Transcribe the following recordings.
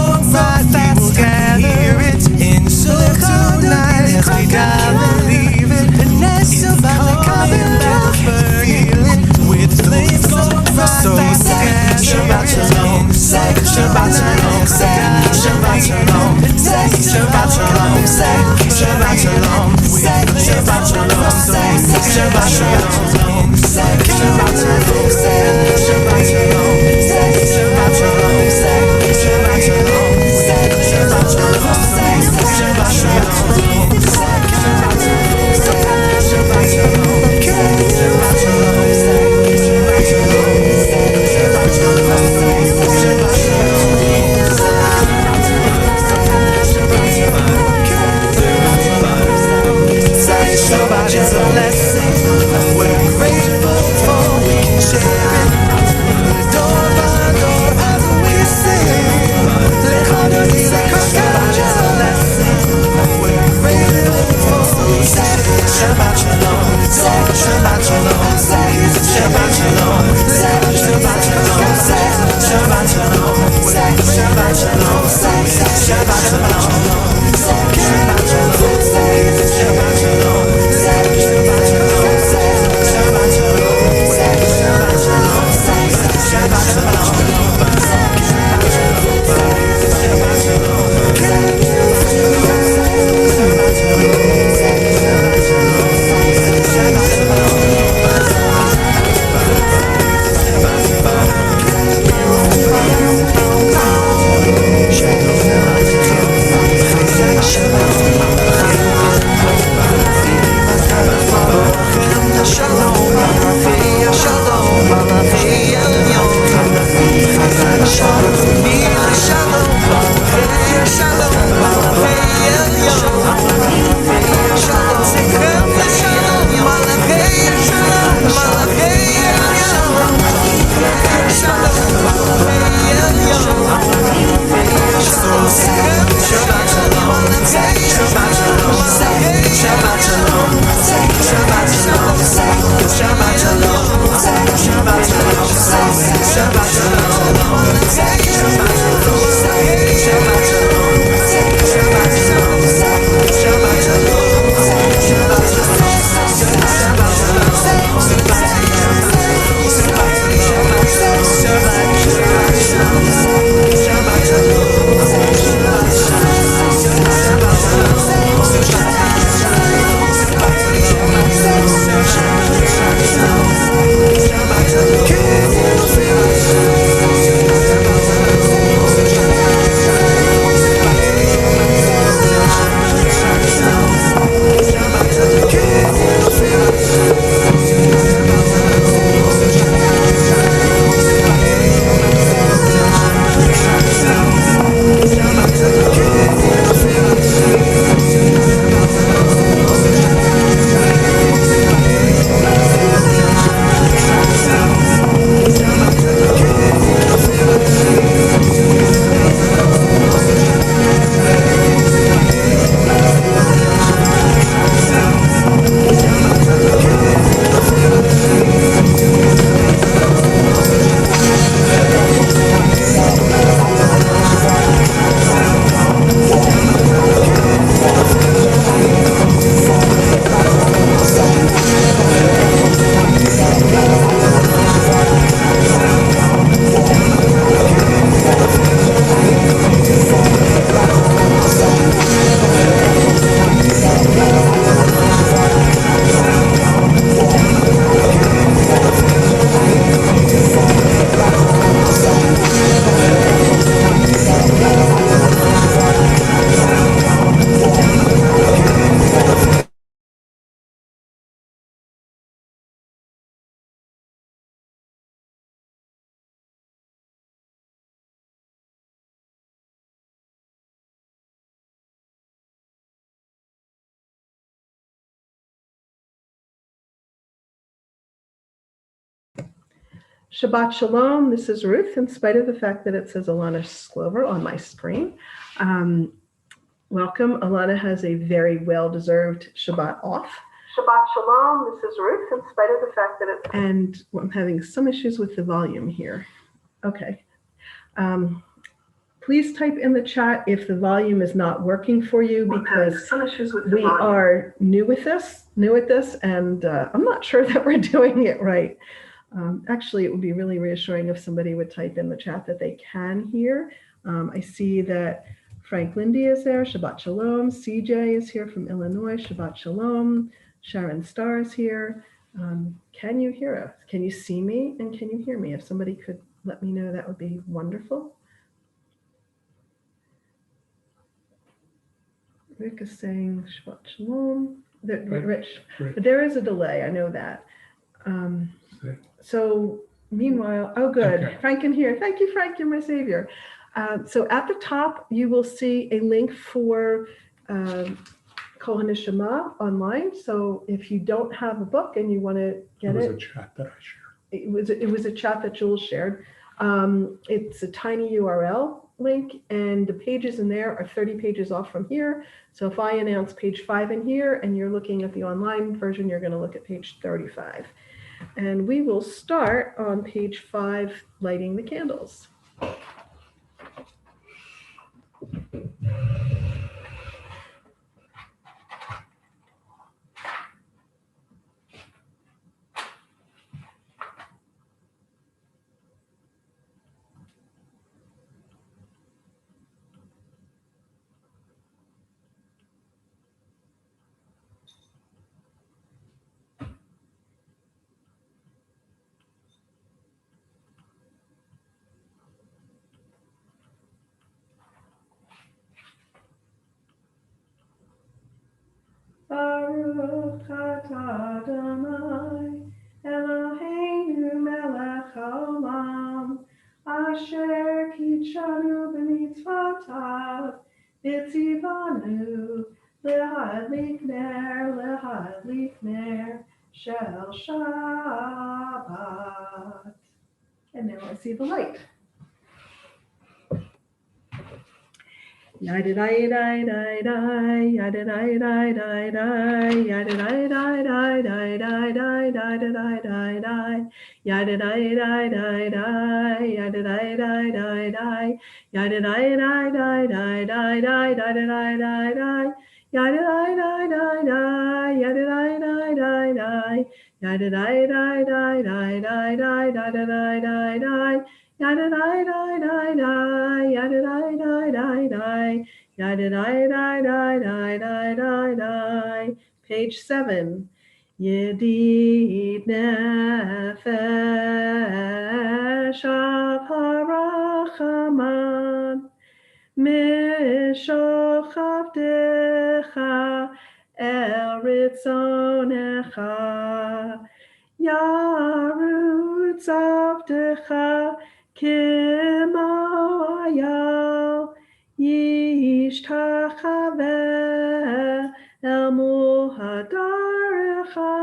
right, we will gather it in tonight as we believe it. It's coming back, feel it with flames so bright. So scatter Shabbat Shalom, Shabbat Shalom, Shabbat Shalom, Shabbat Shalom, Shabbat Shalom, Shabbat Shalom, Shabbat Shalom, Shabbat Shabbat is a blessing. We're grateful for we can share it. Door by door as we sing. Shabbat is a blessing. We're grateful for we can share it. Shabbat shalom, Shabbat shalom, Shabbat shalom, Shabbat shalom, Shabbat shalom, Shabbat shalom, Shabbat shalom. Shabbat Shalom. This is Ruth, in spite of the fact that it says Alana Sklover on my screen. Welcome. Alana has a very well-deserved Shabbat off. Shabbat Shalom. This is Ruth, in spite of the fact that it's... And I'm having some issues with the volume here. Okay. please type in the chat if the volume is not working for you, because we are new at this, and I'm not sure that we're doing it right. Actually, it would be really reassuring if somebody would type in the chat that they can hear. I see that Frank Lindy is there. Shabbat Shalom. CJ is here from Illinois. Shabbat Shalom. Sharon Starr is here. Can you hear us? Can you see me? And can you hear me? If somebody could let me know, that would be wonderful. Rick is saying Shabbat Shalom. Rich, but there is a delay. I know that. So meanwhile, oh good, okay. Frank in here. Thank you, Frank, you're my savior. So at the top, you will see a link for Kol HaNeshama online. So if you don't have a book and you want to get it. It was a chat that I shared. It was a chat that Jules shared. It's a tiny URL link, and the pages in there are 30 pages off from here. So if I announce page 5 in here and you're looking at the online version, you're going to look at page 35. And we will start on page 5, lighting the candles. Baruch atah Adonai Eloheinu melech haolam asher kitshanu b'mitzvotav v'tzivanu lehadlik ner shel Shabbat. And now I see the light. Yada da da da da, yada da da da da, yada da da da da da da da da da da, yada da da da da, yada da da da da, yada da da da da da da da da da da, yada da da da da, yada da da da da, yada da da da da da da da da da da. Yada da da da da, yada da da da da, yada da da da da da da. Page 7. Yedid nefesh av harachaman mishoch avdecha el ritzonecha yarutz avdecha Kimo ayal yishtachaveh el muhadarecha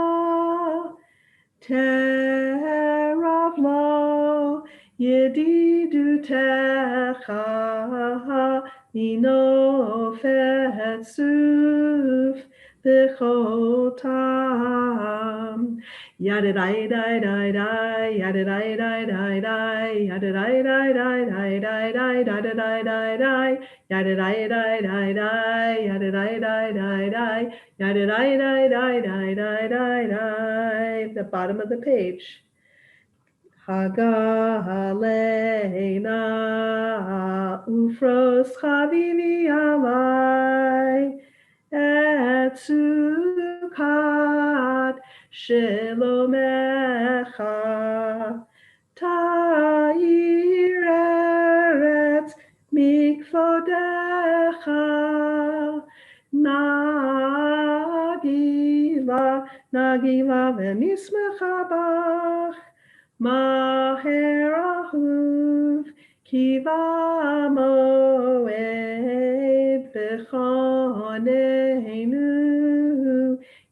terav lo yedidutecha minofet suf b'chotam. Yada da da da da, yada da da da da, yada da da da da da da da da da da, yada da da da da, yada da da da da, yada da da da da da da. The bottom of the page. Hagaleina ufros chavivi alai et sukat Shelomecha Ta'ir Eretz Mikvodecha Nagila v'nismecha bach Maher ahuv Kiva moed B'choneinu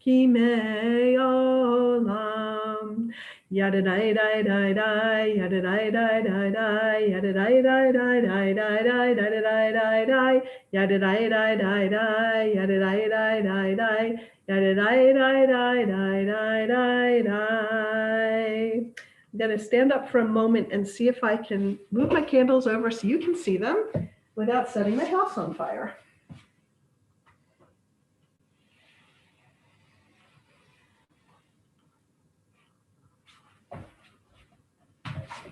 Kimei olam. Yada da da da da, yada da da da da, yada da da da da da da da da da da, yada da da da da, yada da da da da, yada da da da da da da. I'm going to stand up for a moment and see if I can move my candles over so you can see them. without setting my house on fire.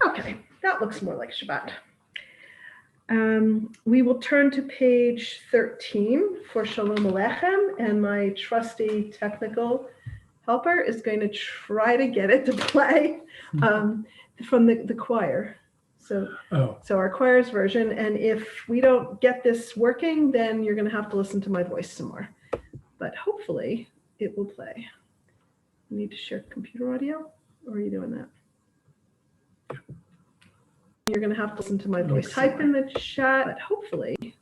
Okay, that looks more like Shabbat. We will turn to page 13 for Shalom Aleichem, and my trusty technical helper is going to try to get it to play from the choir. So our choir's version, and if we don't get this working, then you're going to have to listen to my voice some more. But hopefully it will play. You need to share computer audio, or are you doing that? You're going to have to listen to my voice. Type in the chat, but hopefully it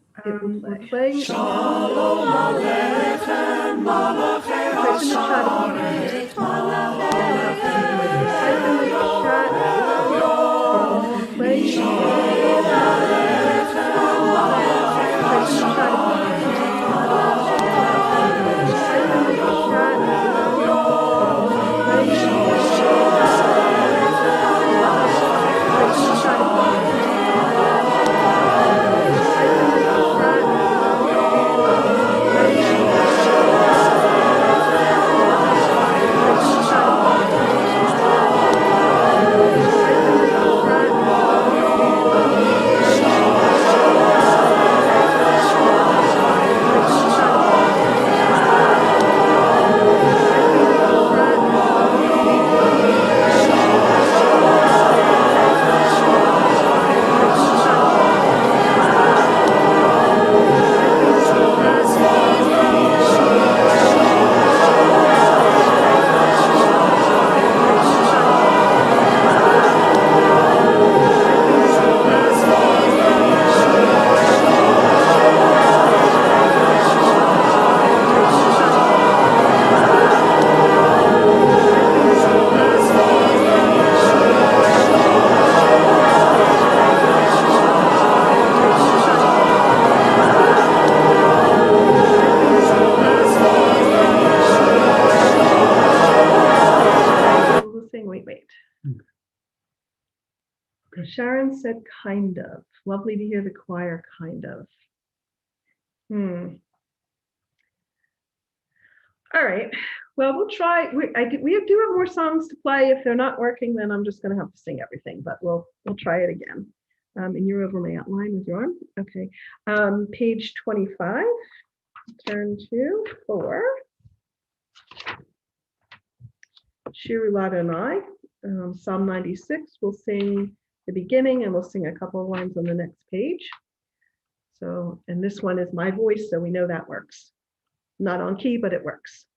will play. We're playing. Shalom Aleichem, Malachei Hashem. Type in the chat. Play. Shalom Aleichem, Malachei Hashem. Sharon said, kind of. Lovely to hear the choir, kind of. All right. Well, we'll try. We do have more songs to play. If they're not working, then I'm just going to have to sing everything, but we'll try it again. And you're over my outline with your arm. Okay. Page 25. Turn to 4. Shir Ladonai, Psalm 96. We'll sing the beginning and we'll sing a couple of lines on the next page. So, and this one is my voice, so we know that works. Not on key, but it works.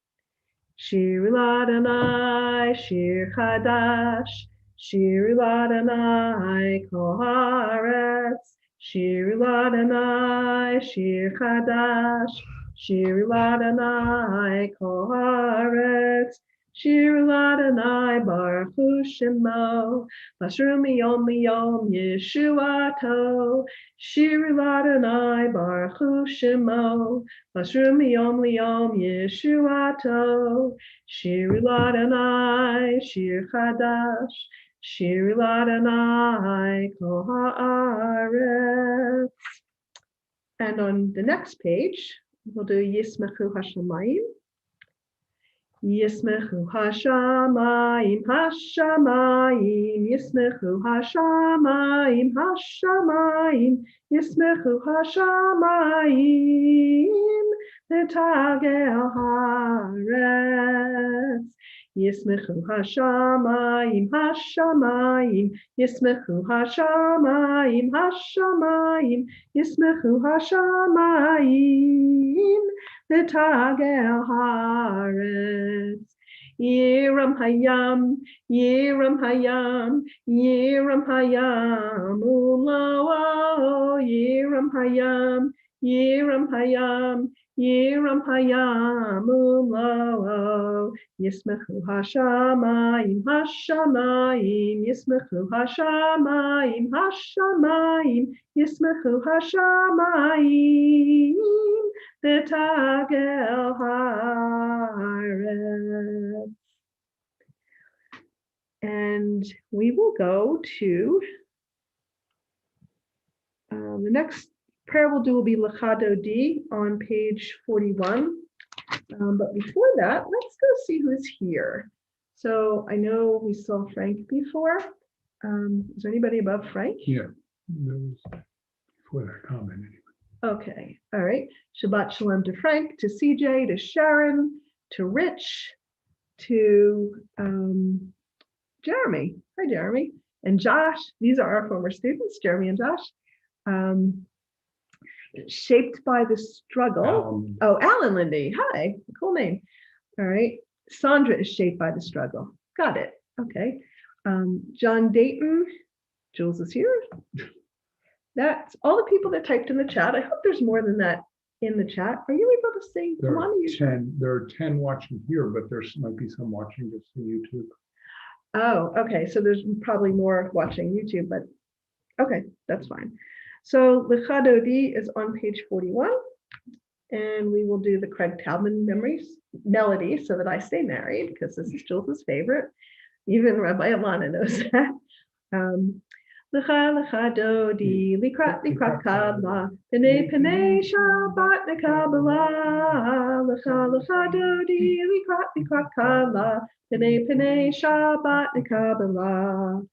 Shir Ladonai, Shir Hadash, Shir Ladonai, Kol Haaretz, Shir Ladonai, Shir Hadash, Shir Ladonai, Kol Haaretz, Shir Ladonai, Baruch Hu Shemo, Basru miyom liyom Yeshuato, Shir Ladonai, Baruch Hu Shemo, Basru miyom liyom Yeshuato, Shir Ladonai, Shir Chadash, Shir Ladonai, Kol Haaretz. And on the next page, we'll do Yismechu Hashamayim. Yismechu Hashamayim, Hashamayim, Yismechu Hashamayim, Hashamayim, Yismechu Hashamayim, V'tagel Haaretz. Yismechu Hashamayim, Hashamayim, Yismechu Hashamayim, Hashamayim, Yismechu Hashamayim, V'tagel Haaretz. Yiram Hayam, Yiram Hayam, Yiram Hayam, Ulo, Yiram Hayam, Yiram Hayam, Yiram Hayam, Ulo, Yismechu Hashamayim, Hashamayim, Yismechu Hashamayim, Hashamayim, Yismechu Hashamayim, V'tagel Haaretz. And we will go to the next prayer we'll do will be Lechado D on page 41. But before that, let's go see who's here. So I know we saw Frank before. Is there anybody above Frank? Yeah, that was before that comment anyway. Okay, all right. Shabbat Shalom to Frank, to CJ, to Sharon, to Rich, to Jeremy. Hi, Jeremy. And Josh. These are our former students, Jeremy and Josh. Shaped by the struggle. Oh, Alan Lindy. Hi, cool name. All right. Sandra is shaped by the struggle. Got it. Okay. John Dayton. Jules is here. That's all the people that typed in the chat. I hope there's more than that in the chat. Are you able to see? There are 10 watching here, but there might be some watching just on YouTube. Oh, okay. So there's probably more watching YouTube, but okay, that's fine. So Lechado D is on page 41, and we will do the Craig Talman melody so that I stay married, because this is Jules' favorite. Even Rabbi Alana knows that. Lecha lecha dodi likrat likrat kabla pene pene Shabbat nekabla lecha lecha dodi likrat likrat kabla pene pene Shabbat nekabla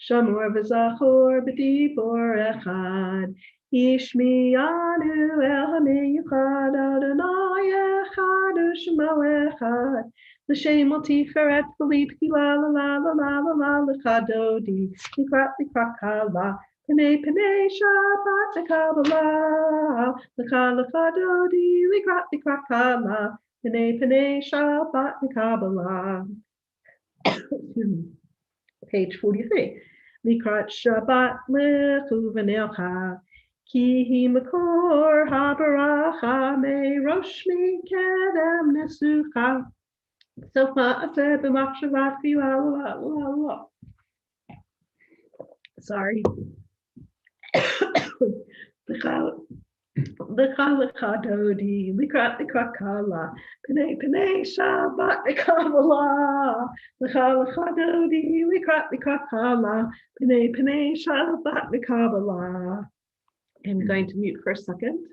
shamor v'zachor b'dibor echad yishmiyanu el hamiyuchad Adonai echad u'shemo echad L'shem al tiferet v'lipki la la la la la la la l'chadodi l'krat l'krat kala p'nei p'nei Shabbat l'kabala l'cha l'chadodi l'krat l'krat kala p'nei p'nei Shabbat l'kabala. Page 43. L'krat Shabbat l'chu v'neilcha ki hi makor habaracha me rosh mi kedem nesucha. So far, I said, sorry. L'chadodi, l'krat l'krat kala, p'nei p'nei Shabbat l'kabala. L'chadodi, l'krat l'krat kala, p'nei p'nei Shabbat l'kabala. I'm going to mute for a second.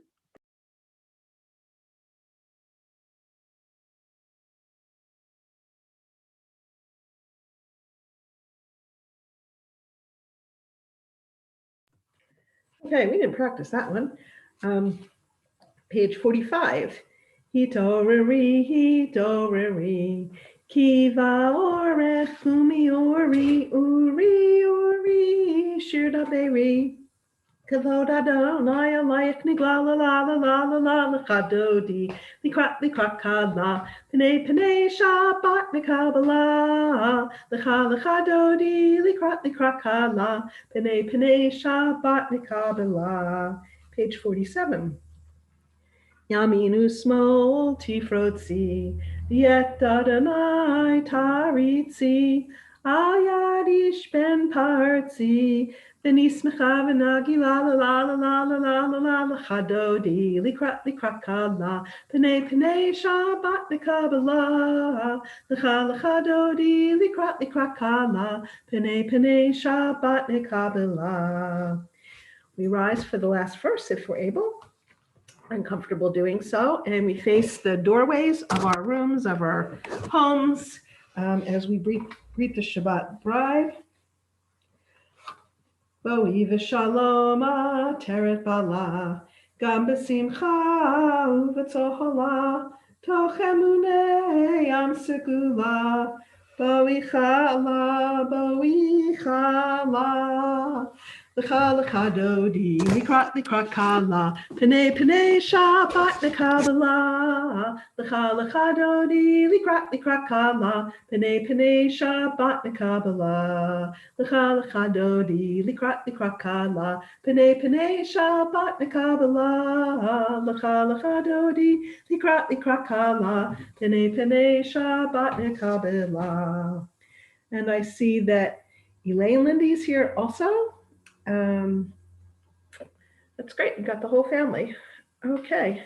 Okay, we didn't practice that one. Page 45. Hitoreri, hitoreri, kiva orech umi ori, uri, uri, shirda beri. Kavod Adonai alayich nigla la la la la la la l'chadodi l'krat kala p'nei p'nei Shabbat l'kabala l'cha l'chadodi l'krat kala p'nei p'nei Shabbat l'kabala. Page 47. Yaminu smol tifrotzi yet Adonai taritzi al yadish ben partzi. V'nismecha v'nagi la la la la la la la la la l'chadodi l'krat kala p'nei p'nei Shabbat l'kabala l'cha l'chadodi l'krat kala p'nei p'nei Shabbat l'kabala. We rise for the last verse if we're able and comfortable doing so, and we face the doorways of our rooms, of our homes, as we greet the Shabbat bride. Boi v'shalom ateret bala, gam b'simcha u'v'tzohola, toch emunei am segula, boi chala, boi chala. L'cha l'chadodi, l'krat kala, p'nei p'nei Shabbat l'kabala. L'cha l'chadodi, l'krat kala, p'nei p'nei Shabbat l'kabala. L'cha l'chadodi, l'krat kala, p'nei p'nei Shabbat l'kabala. L'cha l'chadodi, l'krat kala, p'nei p'nei Shabbat l'kabala. And I see that Elaine Lindy's here also. That's great. You got the whole family. Okay.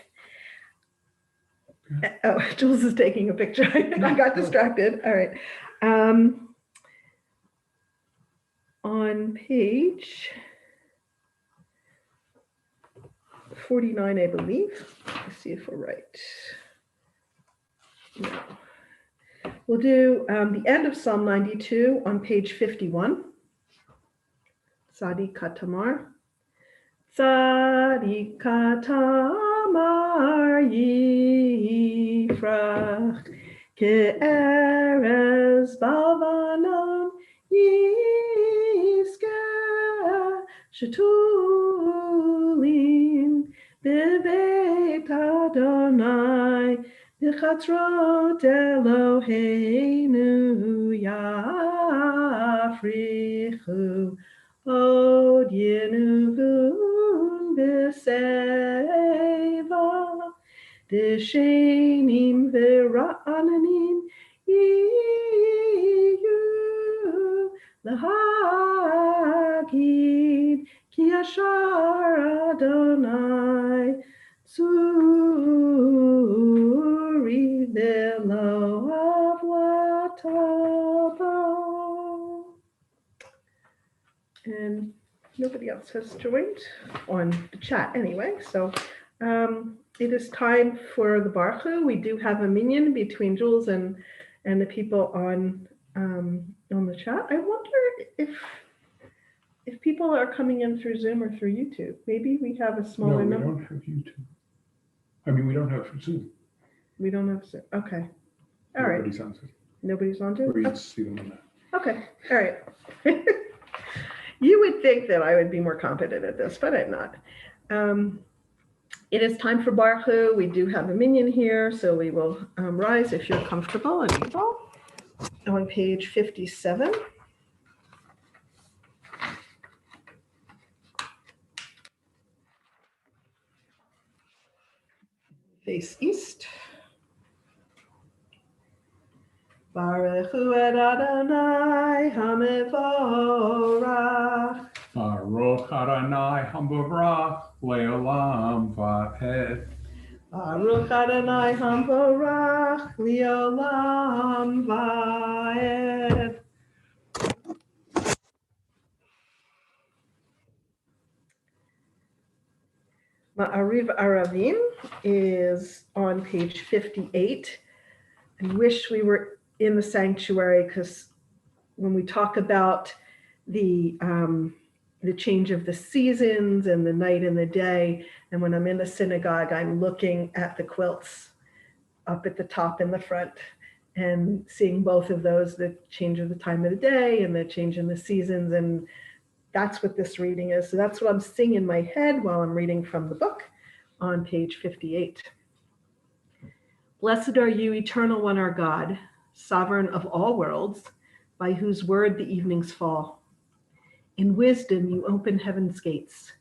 Oh, Jules is taking a picture. I got distracted. All right. On page 49, I believe. Let's see if we're right. No. We'll do the end of Psalm 92 on page 51. Tzadi Katamar. Tzadi Katamar Yifrach Ke'erez Balvanam Yiskeh Shetulim Beveit Adonai B'chatzrot Eloheinu Yafrichu Od Yenuvun B'Seva D'Shenim V'Ra'ananim Yiyu L'Hagid Ki Yashar Adonai Tzuri V'Lo Avlatabo. And nobody else has joined on the chat anyway. So it is time for the Baruch. We do have a minyan between Jules and the people on the chat. I wonder if people are coming in through Zoom or through YouTube. Maybe we have a No, smaller we number. don't have YouTube. I mean, we don't have Zoom. We don't have Zoom. Okay. All right. Nobody's on Zoom. Nobody's on Zoom? Or you Okay. see them on that. Okay. All right. You would think that I would be more competent at this, but I'm not. It is time for Baruch Hu. We do have a minyan here, so we will rise if you're comfortable and able. On page 57. Face east. Baruch Hu et Adonai HaMevorach. Baruch Adonai HaMevorach Leolam Va'ed. Baruch Adonai HaMevorach Leolam Va'ed. Ma'ariv Aravim is on page 58. I wish we were in the sanctuary because when we talk about the change of the seasons and the night and the day, and when I'm in the synagogue, I'm looking at the quilts up at the top in the front and seeing both of those, the change of the time of the day and the change in the seasons. And that's what this reading is. So that's what I'm seeing in my head while I'm reading from the book on page 58. Blessed are you, eternal one, our God, sovereign of all worlds, by whose word the evenings fall. In wisdom you open heaven's gates.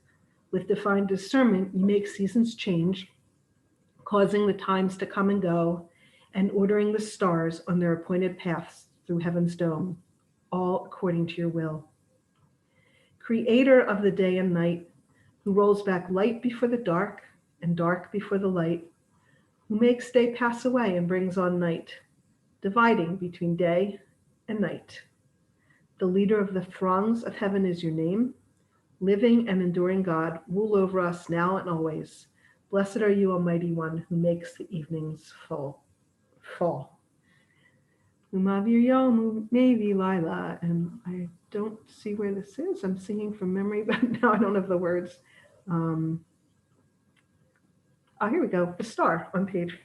With divine discernment you make seasons change, causing the times to come and go, and ordering the stars on their appointed paths through heaven's dome, all according to your will. Creator of the day and night, who rolls back light before the dark and dark before the light, who makes day pass away and brings on night, dividing between day and night. The leader of the throngs of heaven is your name. Living and enduring God, rule over us now and always. Blessed are you, Almighty One, who makes the evenings fall. Umavir Yom Mevi Lila, and I don't see where this is. I'm singing from memory, but now I don't have the words. Here we go. The star on page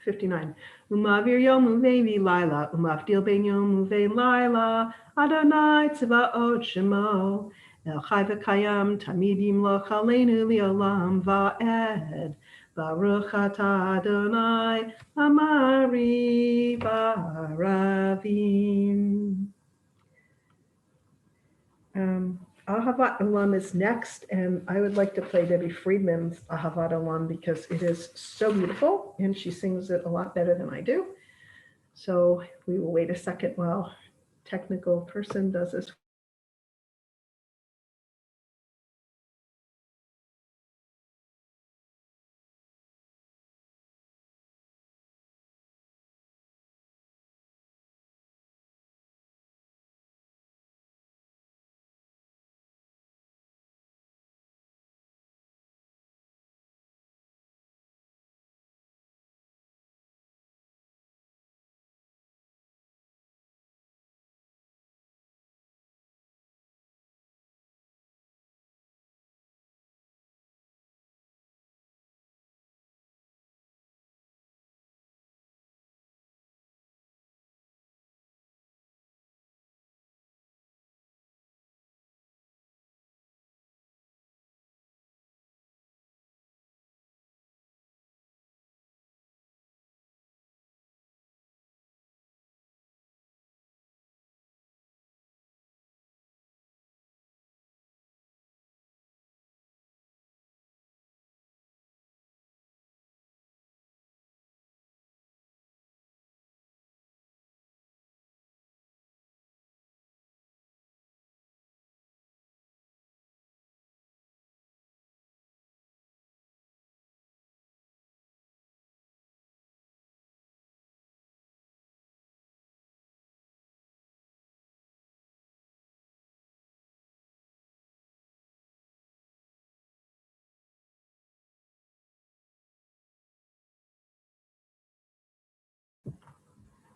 59. Umavir Yom Mevi Lila, Umavdil Ben Yom Uvein Lila, Adonai Tzvaot Shemo, El Chai V'Kayam Tamidim Lo Chaleinu Li'olam Va'ed. Baruch atah Adonai Amari Baravim. Ahavat Olam is next, and I would like to play Debbie Friedman's Ahavat Olam because it is so beautiful, and she sings it a lot better than I do. So we will wait a second while technical person does this.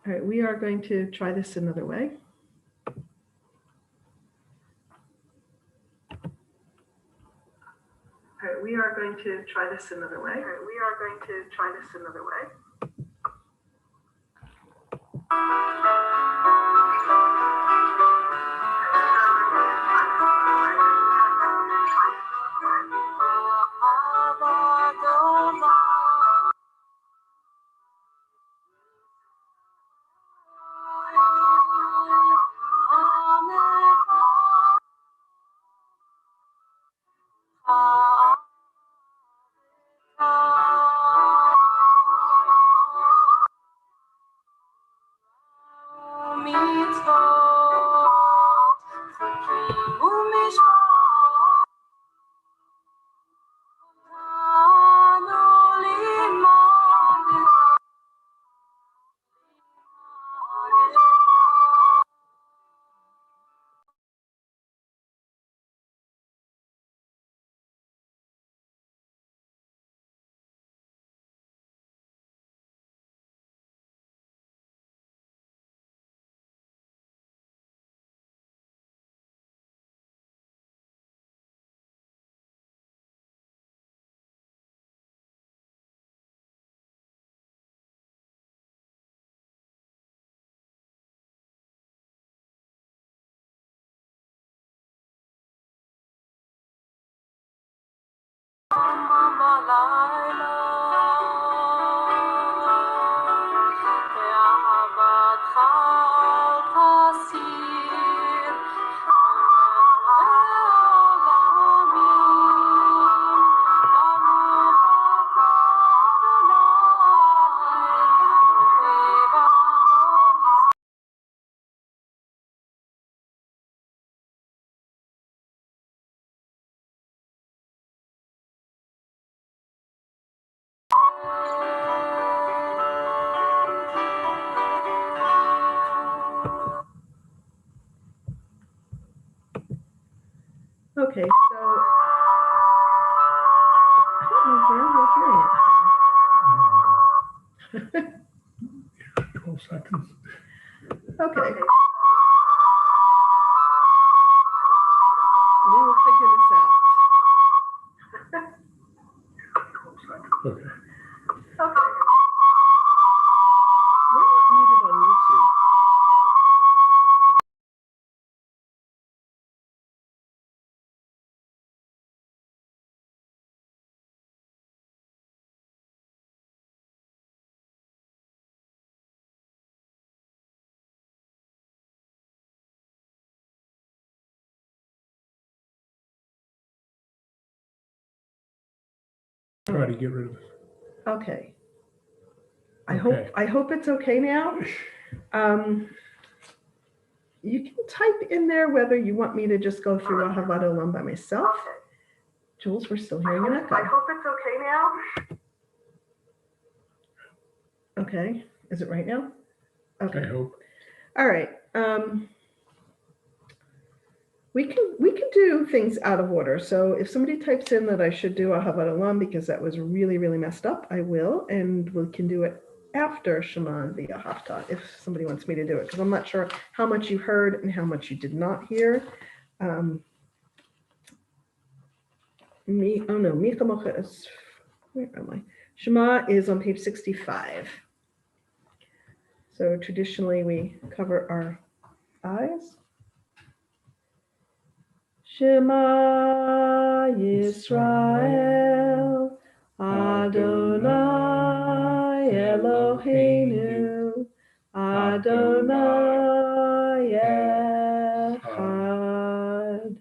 All right, we are going to try this another way. All right, we are going to try this another way. Okay, so I don't know where we're hearing it from. 12 seconds. Okay. We will figure this out. Okay. We're not muted on YouTube. Try to get rid of it. Okay. Okay. I hope it's okay now. You can type in there whether you want me to just go through Ahavat Olam by myself. Jules, we're still hearing an echo. I hope it's okay now. Okay. Is it right now? Okay. I hope. All right. We can do things out of order. So if somebody types in that I should do Ahavat Olam because that was really, really messed up, I will, and we can do it after Shema and V'ahavta if somebody wants me to do it, because I'm not sure how much you heard and how much you did not hear. Where am I? Shema is on page 65. So traditionally we cover our eyes. Shema Yisrael, Adonai Eloheinu, Adonai Echad.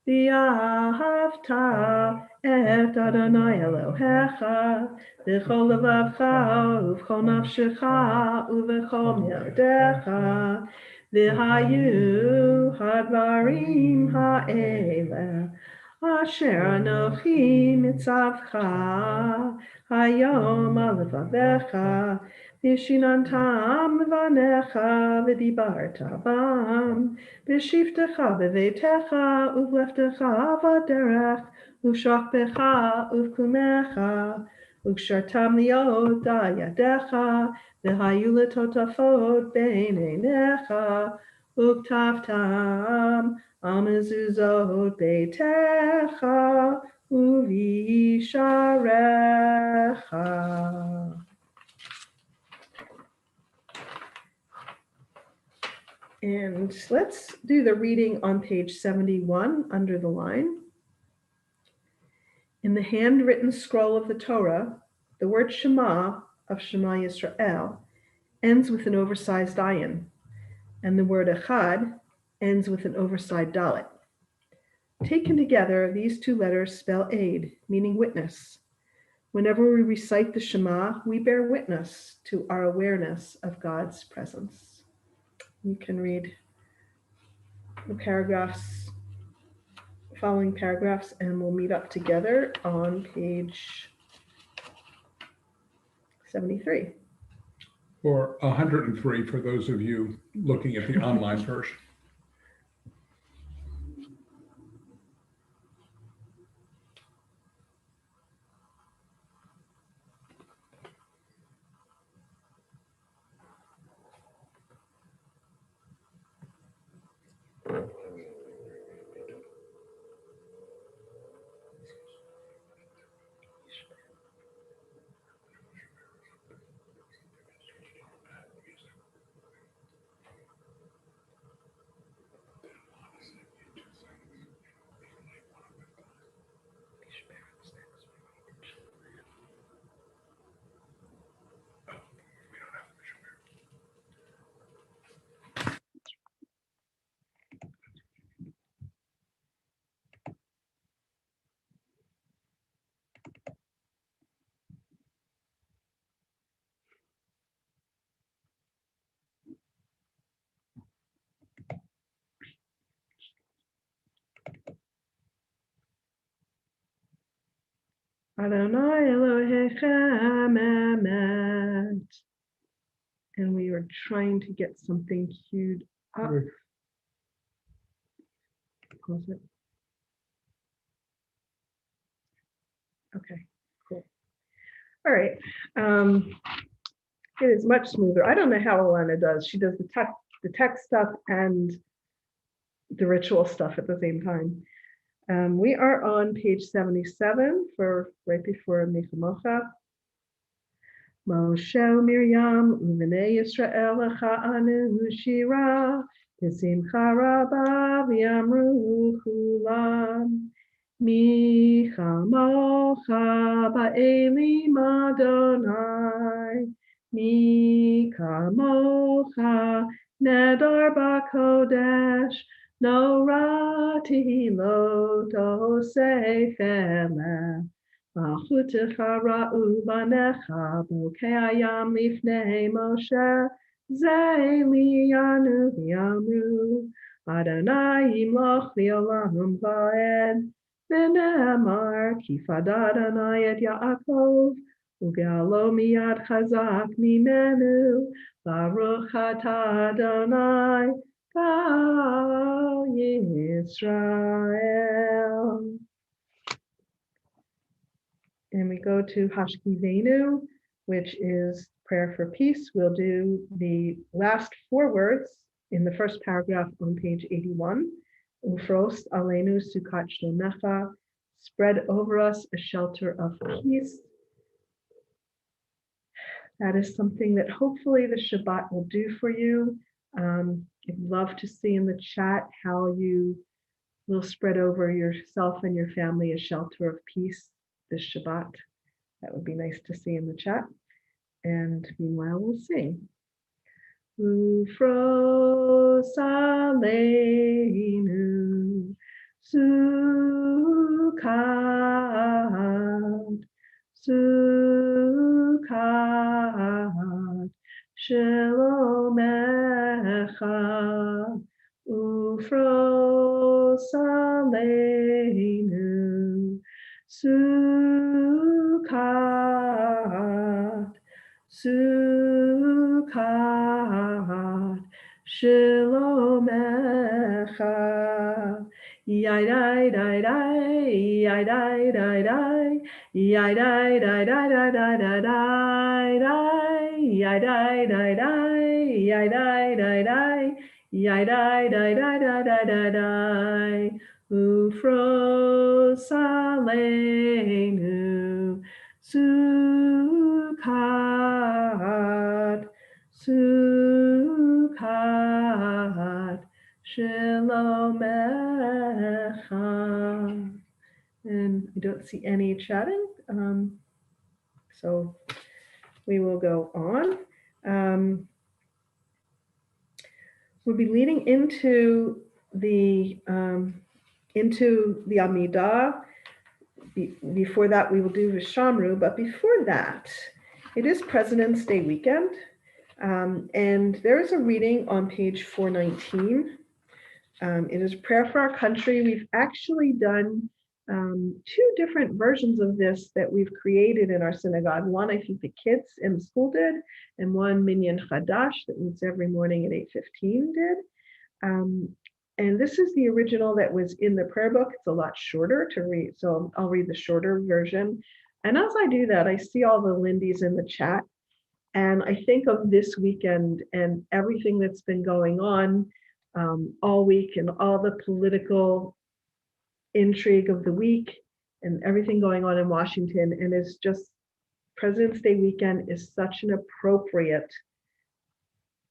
V'ahavta et Adonai Elohecha, v'chol levavcha, uv'chol nafshecha, uv'chol me'odecha, v'hayu hadvarim ha'eleh, asher anochi mitzavcha, hayom al levavecha, v'shinantam levanecha, v'dibarta bam, v'shivtecha b'veitecha, uv'leftecha v'derech, u'shachbecha uv'kumecha, וקשרתם להיות על ידיך, והיו לטוטפות בין עיניך, וכתבתם על מזוזות ביתך ובישעריך. And let's do the reading on page 71 under the line. In the handwritten scroll of the Torah, the word Shema of Shema Yisrael ends with an oversized ayin, and the word Echad ends with an oversized dalet. Taken together, these two letters spell aid, meaning witness. Whenever we recite the Shema, we bear witness to our awareness of God's presence. You can read the paragraphs, following paragraphs, and we'll meet up together on page 73. Or 103 for those of you looking at the online version. Adonai Elohechem Emet. And we are trying to get something queued up. Close it. Okay, cool. All right. It is much smoother. I don't know how Alana does. She does the text stuff and the ritual stuff at the same time. We are on page 77 for right before Mechamocha. Moshe Miriam Uvnei Yisrael Anu Shira B'simcha Rabba V'yamru Kulam Mi Chamocha Ba'elim Adonai Mi Kamocha Nedar B'Kodesh No Tehilot Osei Feleh Malchutecha ra'u banecha bokei hayam lifnei Moshe Zei liyanu v'yamru Adonai yimloch li'olam va'ed V'ne'emar kifad Adonai et Yaakov Uge'alo miyad chazak mimenu Baruch atah Adonai Kal Yisrael. And we go to Hashkivenu, which is prayer for peace. We'll do the last four words in the first paragraph on page 81. Ufrost alenu sukat shlomecha, spread over us a shelter of peace. That is something that hopefully the Shabbat will do for you. I'd love to see in the chat how you will spread over yourself and your family a shelter of peace this Shabbat. That would be nice to see in the chat. And meanwhile, we'll sing. Ufros aleinu sukat, sukat, shelomecha. Ufros aleinu sukat, sukat, shelomecha. Yai dai dai dai, yai dai dai dai, yai dai dai dai dai dai dai dai dai, yai dai dai dai, yai dai dai dai, yai dai dai dai dai dai dai dai, ufros aleinu Sukkot, Sukkot, Shalomecha. And I don't see any chatting, so we will go on. We'll be leading into the Amidah. Before that, we will do Vishamru, but before that, it is President's Day weekend, and there is a reading on page 419. It is prayer for our country. We've actually done two different versions of this that we've created in our synagogue. One, I think the kids in the school did, and one Minyan Hadash that meets every morning at 8:15 did. And this is the original that was in the prayer book. It's a lot shorter to read, so I'll read the shorter version. And as I do that, I see all the Lindys in the chat, and I think of this weekend and everything that's been going on all week, and all the political intrigue of the week and everything going on in Washington. And it's just, President's Day weekend is such an appropriate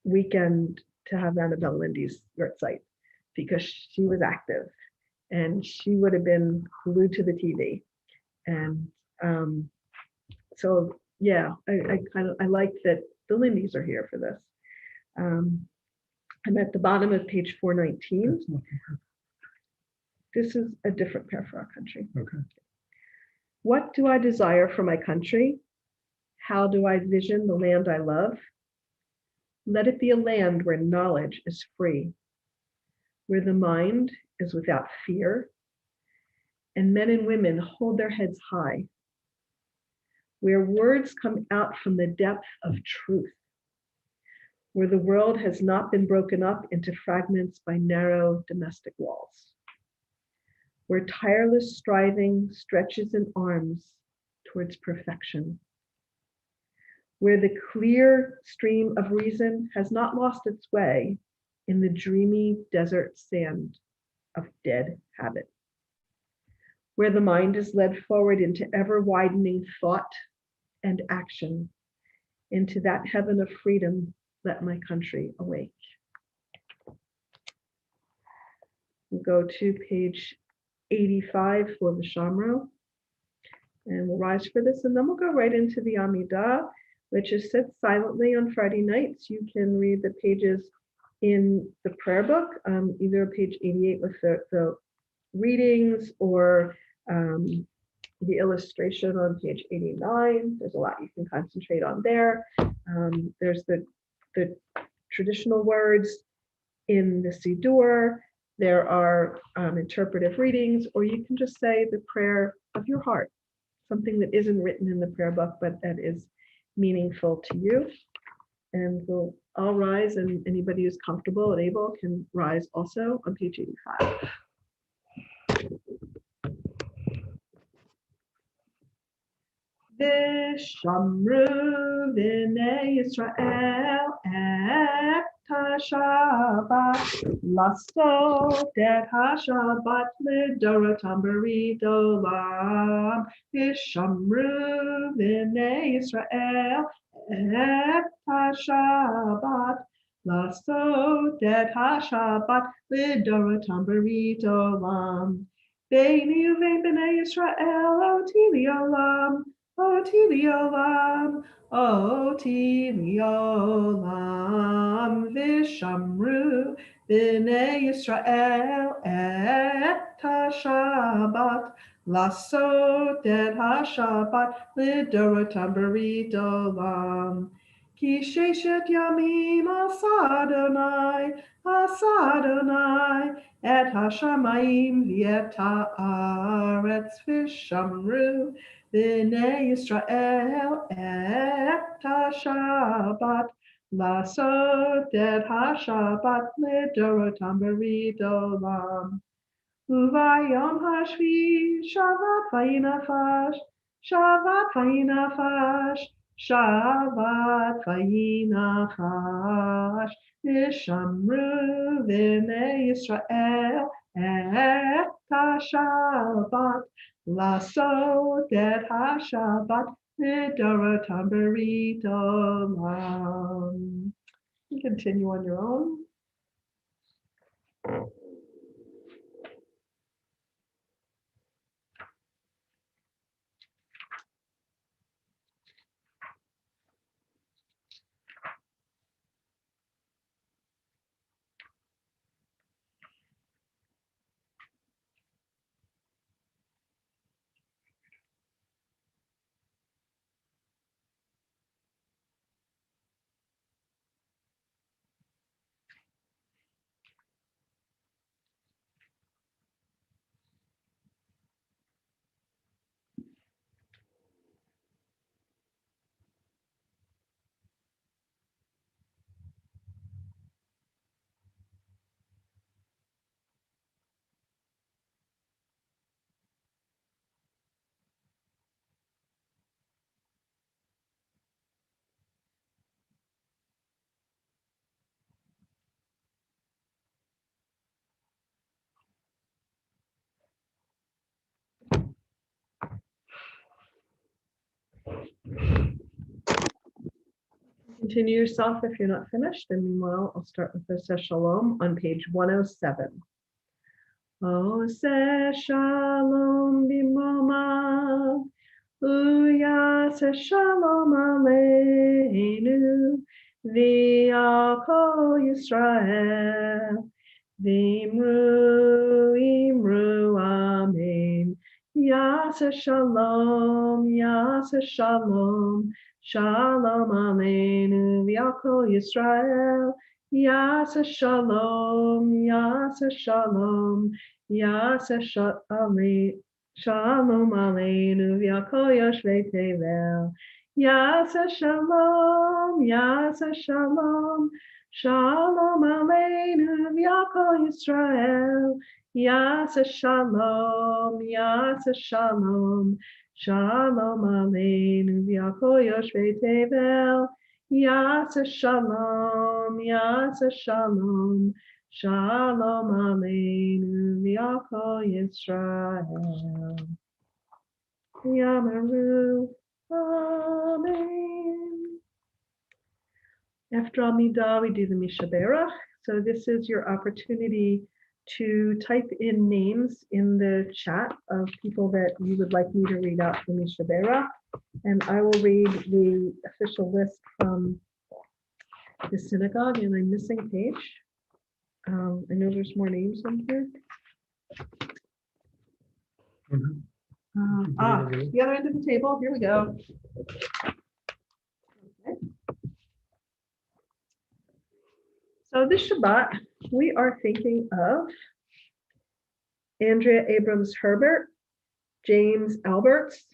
weekend to have Annabelle Lindy's site, because she was active and she would have been glued to the TV. And so, yeah, I like that the Lindys are here for this. I'm at the bottom of page 419. This is a different prayer for our country. Okay. What do I desire for my country? How do I vision the land I love? Let it be a land where knowledge is free, where the mind is without fear, and men and women hold their heads high, where words come out from the depth of truth, where the world has not been broken up into fragments by narrow domestic walls, where tireless striving stretches in arms towards perfection, where the clear stream of reason has not lost its way in the dreamy desert sand of dead habit, where the mind is led forward into ever widening thought and action, into that heaven of freedom. Let my country awake. We'll go to page 85 for the Shamro, and we'll rise for this, and then we'll go right into the Amidah, which is said silently on Friday nights. You can read the pages in the prayer book, either page 88 with the readings, or the illustration on page 89. There's a lot you can concentrate on there. There's the traditional words in the Siddur. There are interpretive readings, or you can just say the prayer of your heart, something that isn't written in the prayer book, but that is meaningful to you. And we'll all rise, and anybody who's comfortable and able can rise also on page 85. Vishamru v'nei Yisrael et ha-Shabbat, lasot et ha-Shabbat l'dorotam berit olam. Vishamru v'nei Yisrael et ha-Shabbat, lasot et ha-Shabbat l'dorotam berit olam. Beini uvein b'nei Yisrael oti li'olam. Oti li'olam, oti li'olam, vishamru b'nei Yisrael et ha-Shabbat, lasot et ha-Shabbat l'dorotam berit olam. Ki sheshet yamim asa Adonai, et ha-shamayim v'et ha'aretz, vishamru B'nei Yisrael et ha-Shabbat, lasot et ha-Shabbat l'dorotam berit olam. Uvayom hashvi Shabbat vayinafash, Shabbat vayinafash, Shabbat vayinafash, Vishamru v'nei Yisrael et ha-Shabbat, Lasot et ha-Shabbat, Midorotam berit olam. You can continue on your own. Continue yourself if you're not finished. And meanwhile, I'll start with the Seh Shalom on page 107. Oseh Shalom b'moma, Uyaseh Shalom aleinu, v'al kol Yisrael, v'imru imru amen. Yaseh Shalom, Yaseh Shalom, Shalom aleinu, v'al kol Yisrael. Yaseh Shalom, Yaseh Shalom, Yaseh Shalom aleinu, v'al kol yoshvei tevel. Yaseh Shalom, Yaseh Shalom, Shalom aleinu, v'al kol Yisrael. Yaseh Shalom, Yaseh Shalom, Shalom aleinu, v'al kol yoshvei tevel. Yaseh Shalom, Yaseh Shalom, Shalom aleinu, v'al kol Yisrael. Yamaru, Amen. After Amidah, we do the Mishaberach. So this is your opportunity to type in names in the chat of people that you would like me to read out the Mishaberach. And I will read the official list from the synagogue, and I'm missing a page. I know there's more names on here. Mhm. The other end of the table, here we go. Okay. So this Shabbat, we are thinking of Andrea Abrams Herbert, James Alberts,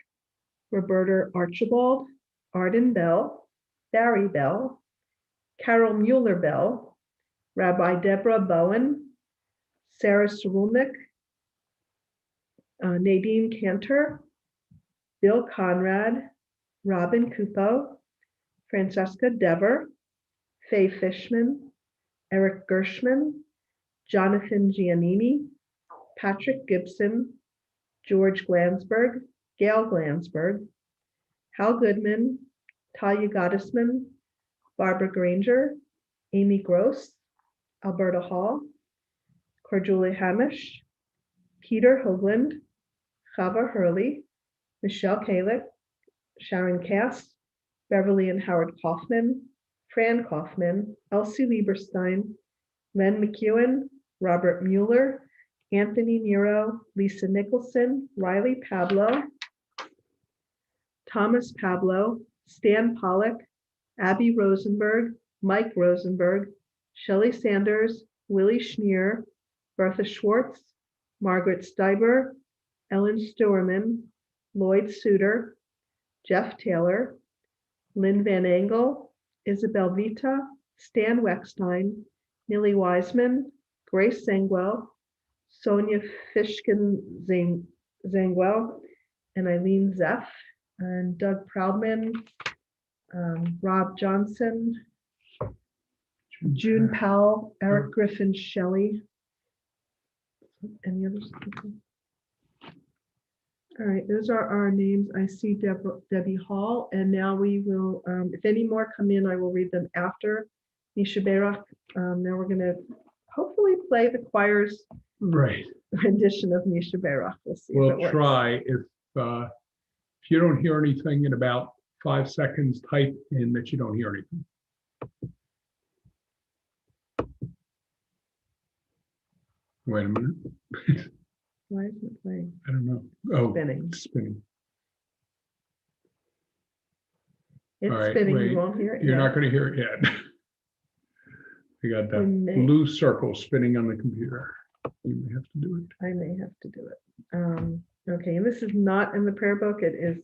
Roberta Archibald, Arden Bell, Barry Bell, Carol Mueller Bell, Rabbi Deborah Bowen, Sarah Cerulnik, Nadine Cantor, Bill Conrad, Robin Kupo, Francesca Dever, Faye Fishman, Eric Gershman, Jonathan Giannini, Patrick Gibson, George Glansberg, Gail Glansberg, Hal Goodman, Talia Gottesman, Barbara Granger, Amy Gross, Alberta Hall, Corjulia Hamish, Peter Hoagland, Chava Hurley, Michelle Kalick, Sharon Cass, Beverly and Howard Kaufman, Fran Kaufman, Elsie Lieberstein, Len McEwen, Robert Mueller, Anthony Nero, Lisa Nicholson, Riley Pablo, Thomas Pablo, Stan Pollock, Abby Rosenberg, Mike Rosenberg, Shelley Sanders, Willie Schneer, Bertha Schwartz, Margaret Steiber, Ellen Stewerman, Lloyd Suter, Jeff Taylor, Lynn Van Engel, Isabel Vita, Stan Weckstein, Nilly Wiseman, Grace Sengwell, Sonia Fishkin-Zangwell, and Eileen Zeff, and Doug Proudman, Rob Johnson, June Powell, Eric Griffin Shelley. Any others? All right, those are our names. I see Debbie Hall, and now we will, if any more come in, I will read them after Misha Berach. Now we're going to hopefully play the choir's Right. rendition of Misha Berach. We'll see if it We'll works. try. If you don't hear anything in about 5 seconds, type in that you don't hear anything. Wait a minute. Why isn't it playing? I don't know. Oh, Spinning. it's spinning. It's All right, spinning. wait. You won't hear it. You're yet. not going to hear it yet. We got We that may- blue circle spinning on the computer. You may have to do it. I may have to do it. Okay, and this is not in the prayer book. It is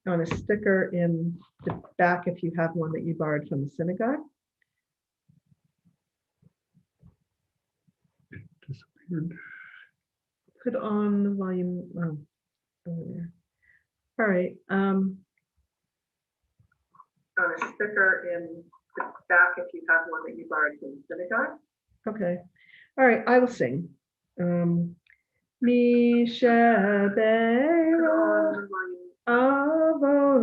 on a sticker in the back if you have one that you borrowed from the synagogue. Disappeared. Put on the volume. Over there. All right. On a sticker in the back if you have one that you borrowed from the synagogue. Okay. All right, I will sing. Misha Berach Avotenu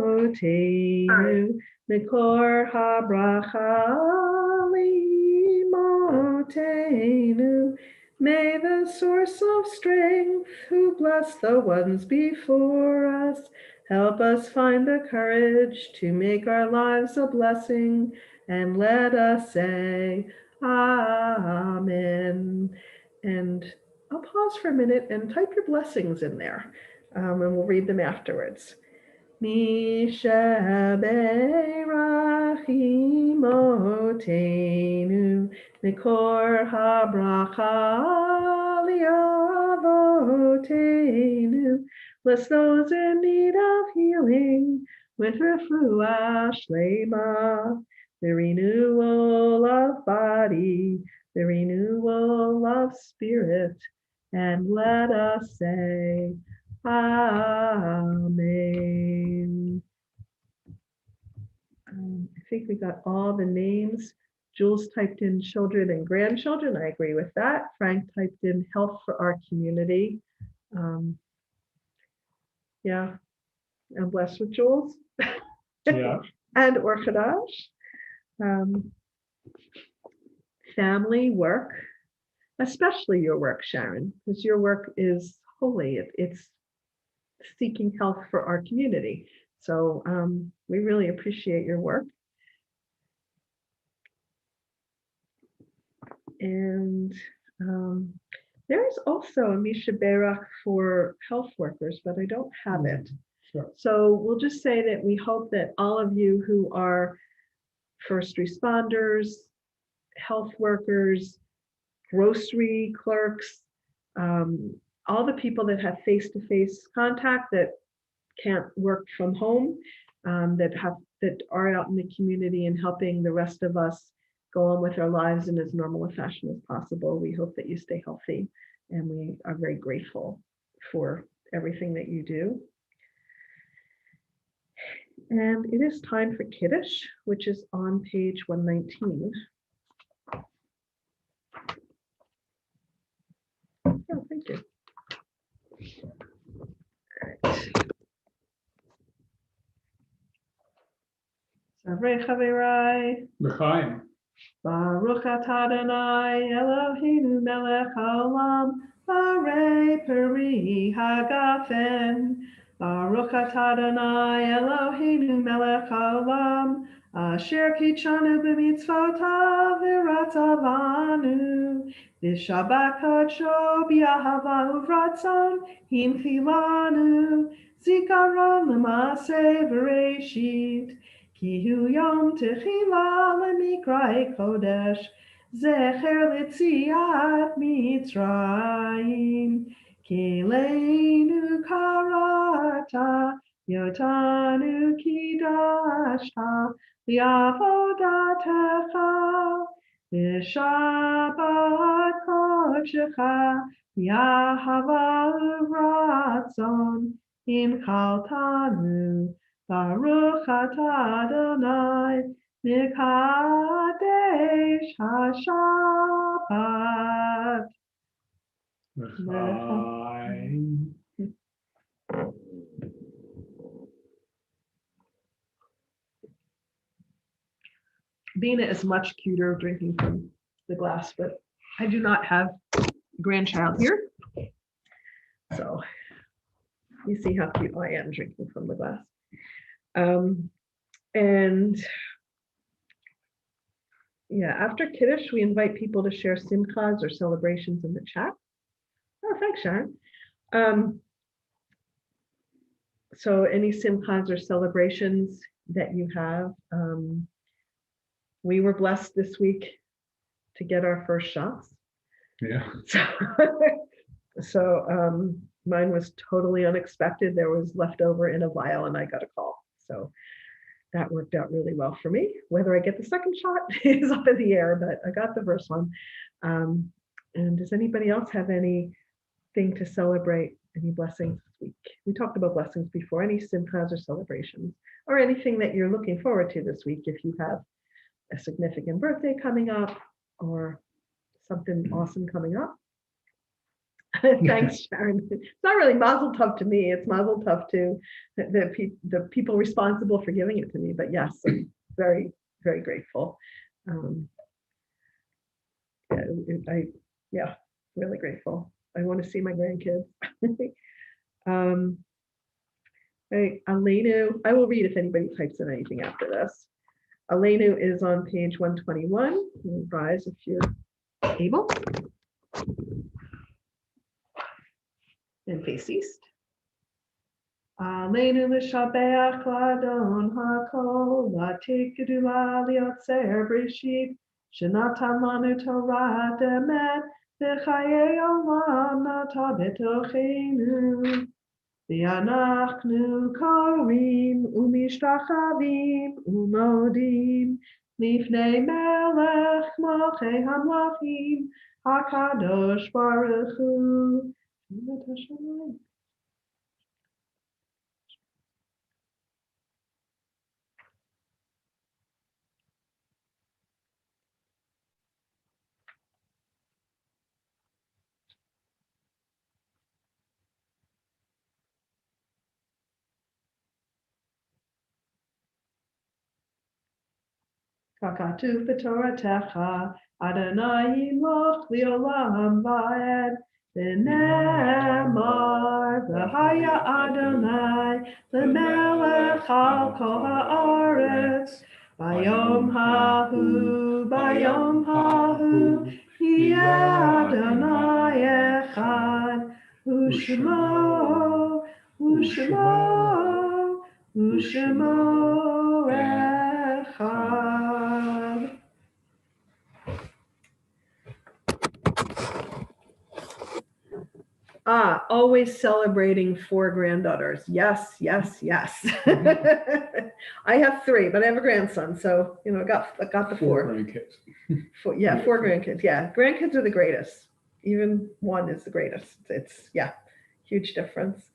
Mikor HaBracha Limotenu. May the source of strength, who bless the ones before us, help us find the courage to make our lives a blessing, and let us say Amen. And I'll pause for a minute and type your blessings in there, and we'll read them afterwards. Misha Berach Imotenu Mikor HaBracha Liavotenu. Bless those in need of healing with refuah shlema, the renewal of body, the renewal of spirit, and let us say Amen. I think we got all the names. Jules typed in children and grandchildren. I agree with that. Frank typed in health for our community. Yeah, I'm blessed with Jules. Yeah. And Or Hadash. Family, work, especially your work, Sharon, because your work is holy. It's seeking health for our community. So we really appreciate your work. And there's also a Misha Berach for health workers, but I don't have it. Sure. So we'll just say that we hope that all of you who are first responders, health workers, grocery clerks, all the people that have face-to-face contact that can't work from home, that are out in the community and helping the rest of us go on with our lives in as normal a fashion as possible. We hope that you stay healthy, and we are very grateful for everything that you do. And it is time for Kiddush, which is on page 119. Oh, thank you. Savrei Chaverai, L'chaim. Baruch atah Adonai Eloheinu melech haolam, Harei peri hagafen. Baruch atah Adonai Eloheinu melech haolam, Asher kitshanu b'mitzvotav v'ratzavanu, v'shabbat kadsho b'ahava uvratzon hinchilanu, zikaron l'maaseh v'reishit. Ki hu yom techila lemikrai kodesh, zecher litziat Mitzrayim. Kileinu karata, yotanu kidashta, liavodatecha, Shabbat Kodshecha Yahava Ratzon Im Chaltanu Baruch Atah Adonai Mekadesh HaShabbat. L'chaim. Bina is much cuter drinking from the glass, but I do not have a grandchild here. So you see how cute I am drinking from the glass. And yeah, after Kiddush, we invite people to share simchas or celebrations in the chat. Oh, thanks, Sharon. So any simchas or celebrations that you have, we were blessed this week to get our first shots. Yeah. So mine was totally unexpected. There was leftover in a vial and I got a call. So that worked out really well for me. Whether I get the second shot is up in the air, but I got the first one. And does anybody else have anything to celebrate? Any blessings this week? We talked about blessings before. Any simchas or celebrations or anything that you're looking forward to this week if you have a significant birthday coming up or something awesome coming up. Thanks, Sharon. It's not really mazel tov to me. It's mazel tov to the people responsible for giving it to me. But yes, I'm very, very grateful. Yeah, really grateful. I want to see my grandkids. Alenu, I will read if anybody types in anything after this. Alenu is on page 121. Rise if you're able. And face east. Alenu l'shabeach l'adon hakol l'tikdu l'yotzer brishit shenatan lanu Torah emet v'chayei olam nata betochenu v'anachnu korim umishtachavim umodim lifnei melech malchei hamlachim hakadosh baruch hu. Kakatu b'toratecha Adonai yimloch li'olam va'ed v'nemar v'haya Adonai l'melech al kol ha'aretz bayom hahu yeh Adonai echad u'shemo echad. Always celebrating 4 granddaughters. Yes, yes, yes. I have 3, but I have a grandson, so I got the 4. Grandkids. 4 grandkids. Yeah, grandkids are the greatest. Even one is the greatest. It's huge difference.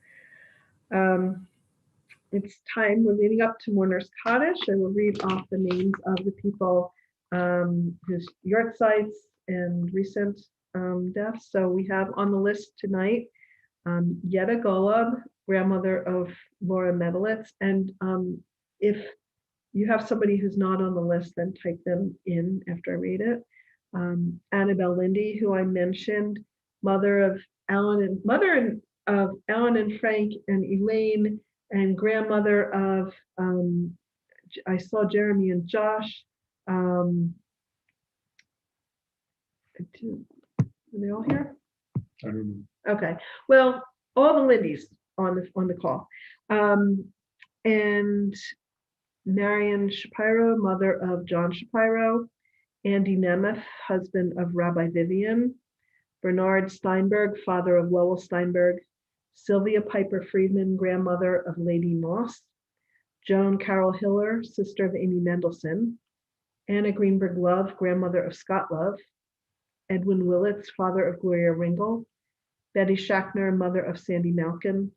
It's time. We're leading up to Mourner's Kaddish. I will read off the names of the people whose yortzites and recent deaths. So we have on the list tonight Yetta Golub, grandmother of Laura Medlitz. And if you have somebody who's not on the list, then type them in after I read it. Annabelle Lindy, who I mentioned, mother of Alan and Frank and Elaine, and grandmother of I saw Jeremy and Josh. Are they all here? I don't know. Okay, well, all the Lindys on the call, and Marion Shapiro, mother of John Shapiro, Andy Nemeth, husband of Rabbi Vivian, Bernard Steinberg, father of Lowell Steinberg, Sylvia Piper Friedman, grandmother of Lady Moss, Joan Carol Hiller, sister of Amy Mendelson, Anna Greenberg Love, grandmother of Scott Love, Edwin Willits, father of Gloria Ringel, Betty Schachner, mother of Sandy Malkin,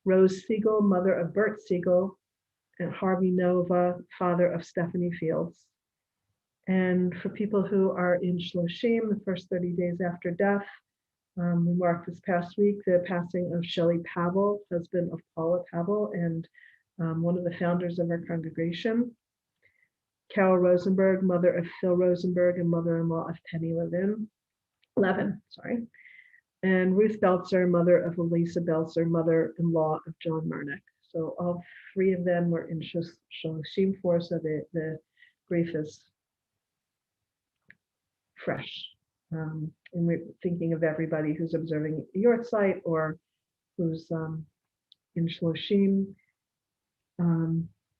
Rose Siegel, mother of Bert Siegel, and Harvey Nova, father of Stephanie Fields. And for people who are in Shloshim, the first 30 days after death, we marked this past week the passing of Shelley Pavel, husband of Paula Pavel, and one of the founders of our congregation. Carol Rosenberg, mother of Phil Rosenberg and mother-in-law of Penny Levin, and Ruth Belzer, mother of Elisa Belzer, mother-in-law of John Marnick. So all three of them were in Shloshim for, so the grief is fresh. And we're thinking of everybody who's observing your site or who's in Shloshim.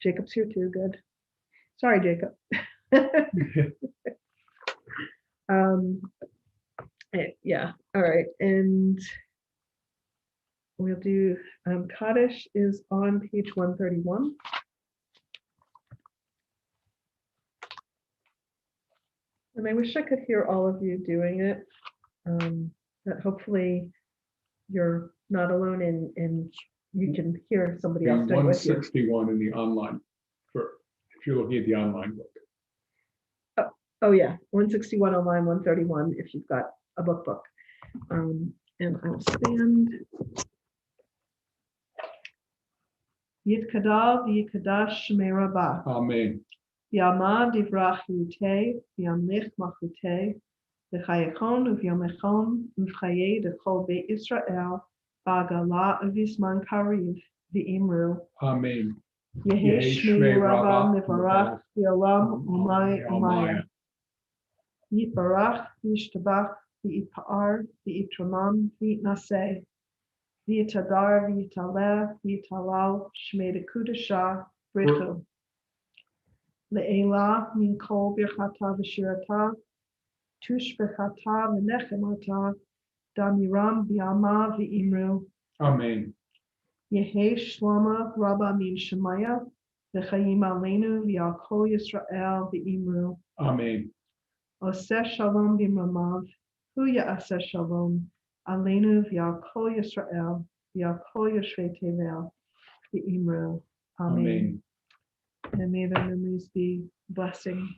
Jacob's here too, good. Sorry, Jacob. Yeah, all right. And we'll do Kaddish is on page 131. And I wish I could hear all of you doing it, but hopefully you're not alone and you can hear somebody else doing it with you. 161 in the online, if you're looking at the online book. Oh yeah, 161 online, 131 if you've got a book. And I will stand. Yitkadal v'yikadash shmei Rabbah. Amen. Yama divrach yutei, v'yamlich machutei, v'chayechon uv'yamechon, v'chayei d'chol beit Yisrael, ba'gala v'zman kariv, v'imru. Amen. Yehi shmei Rabbah mivarach, v'olam umay umaya. Yitbarach, v'yishtabach, v'yitpa'ar, v'yitramam, v'yitnaseh, v'yitadar, v'yitaleh, v'yitalal, shmei dekudashah, brichu. Le'ela min kol birchata v'shirata, tush birchata v'nechemata, damiram b'yama v'imru. Amen. Yehi shloma rabba min shemaya, v'chayim aleinu v'yal kol Yisrael v'imru. Amen. Oseh shalom b'mamav, hu ya'aseh shalom, aleinu v'yal kol Yisrael, v'yal kol yoshvei tevel, v'imru. Amen. And may their memories be a blessing.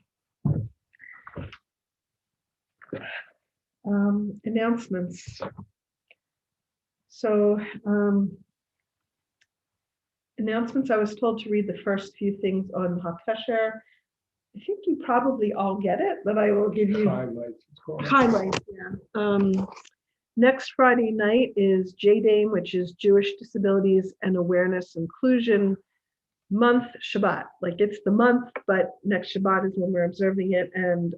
Announcements. So announcements, I was told to read the first few things on HaKesher. I think you probably all get it, but I will give you Highlights. It's called. highlights. Yeah. Next Friday night is JDAME, which is Jewish Disabilities and Awareness Inclusion Month Shabbat. Like it's the month, but next Shabbat is when we're observing it. And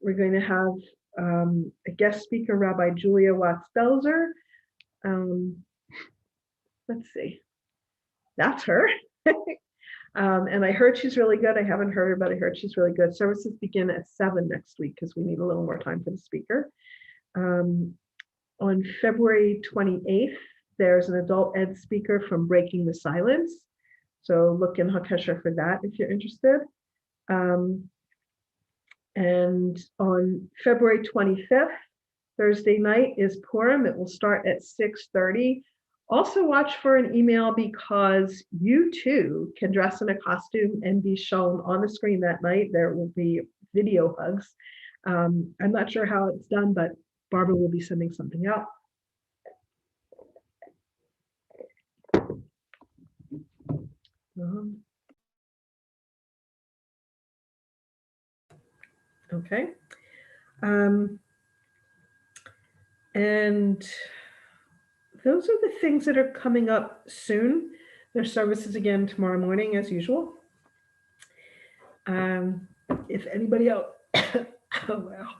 we're going to have a guest speaker, Rabbi Julia Watts-Belzer. Let's see. That's her. And I heard she's really good. I haven't heard her, but I heard she's really good. Services begin at 7 next week because we need a little more time for the speaker. On February 28th, there's an adult ed speaker from Breaking the Silence. So look in HaKesher for that if you're interested. And on February 25th, Thursday night is Purim. It will start at 6:30. Also watch for an email because you too can dress in a costume and be shown on the screen that night. There will be video hugs. I'm not sure how it's done, but Barbara will be sending something out. Okay. And those are the things that are coming up soon. There's services again tomorrow morning as usual. If anybody else, oh wow.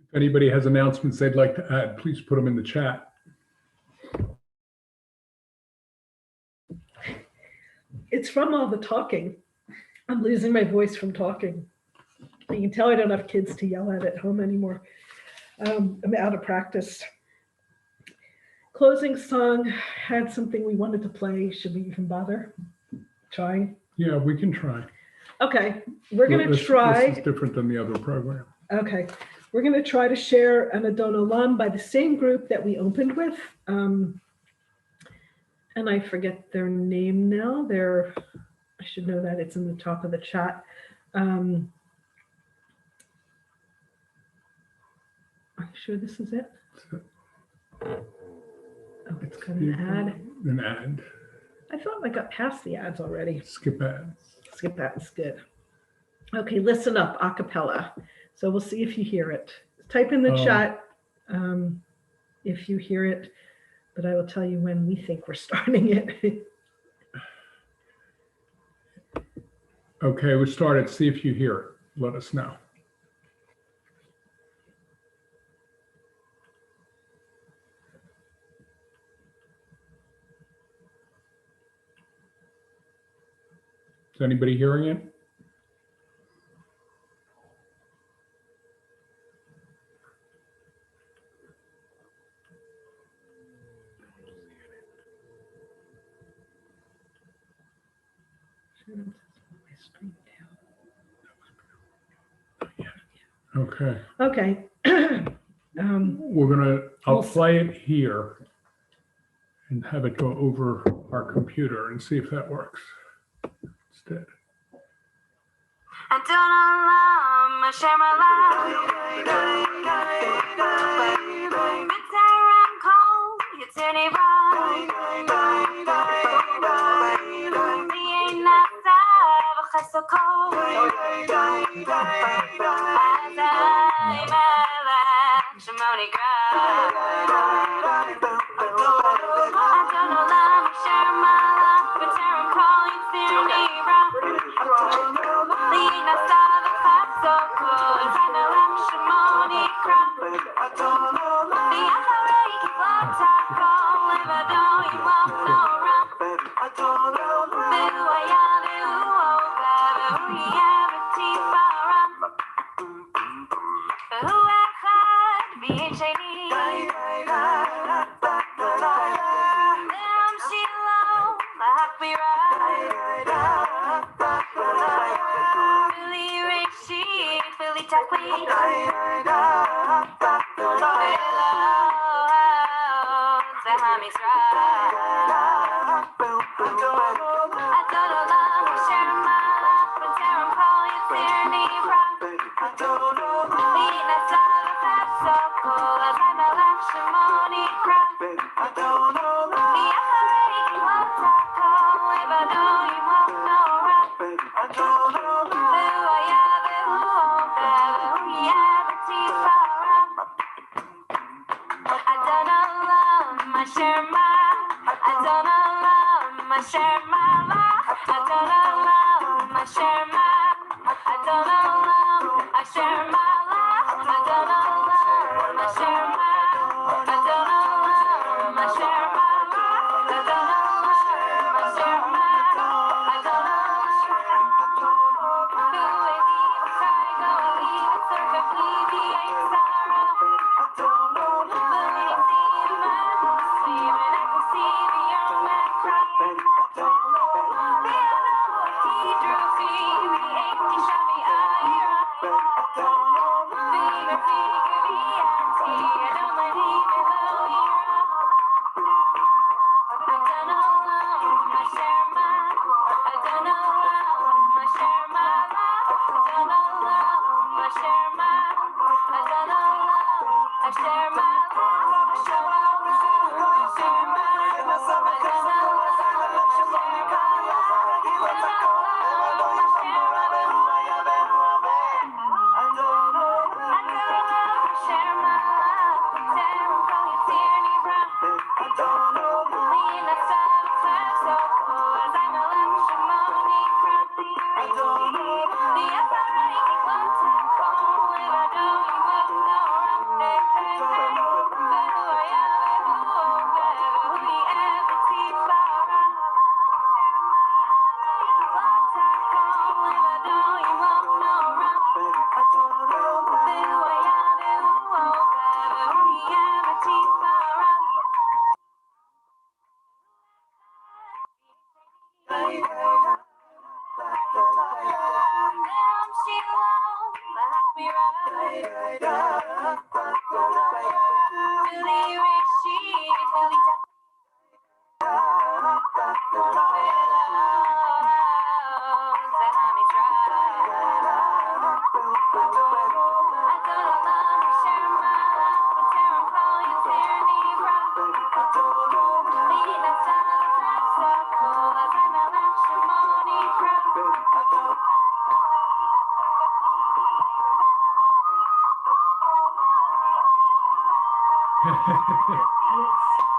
If anybody has announcements they'd like to add, please put them in the chat. It's from all the talking. I'm losing my voice from talking. You can tell I don't have kids to yell at home anymore. I'm out of practice. closing song had something we wanted to play. Should we even bother trying? Yeah, we can try. Okay, we're going to This try. is different than the other program. Okay, we're going to try to share an Adon Olam by the same group that we opened with. And I forget their name now. I should know that, it's in the top of the chat. Are you sure this is it? Oh, it's got an ad. An ad. I thought I got past the ads already. Skip ads. Skip ads, good. Okay, listen up, a cappella. So we'll see if you hear it. Type in the chat if you hear it, but I will tell you when we think we're starting it. Okay, we started. See if you hear it. Let us know. Is anybody hearing it? Okay. Okay. I'll play it here and have it go over our computer and see if that works instead.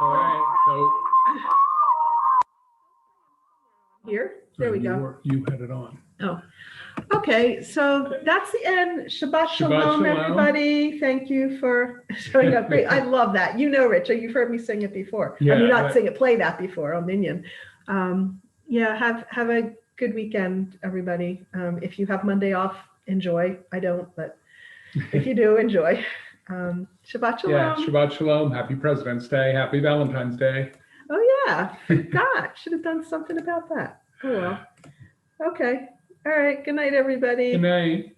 All right, so Here, there we go. You had it on. Oh, okay. So that's the end. Shabbat Shabbat shalom, shalom. everybody. Thank you for showing up. Great. I love that. You know, Richard, you've heard me sing it before. I mean, Yeah, not sing it, play that before on Minion. Yeah, have a good weekend, everybody. If you have Monday off, enjoy. I don't, but if you do, enjoy. Shabbat shalom. Yeah, Shabbat shalom. Happy President's Day. Happy Valentine's Day. Oh yeah, forgot. Should have done something about that. Oh well. Okay. All right. Good night, everybody. Good night.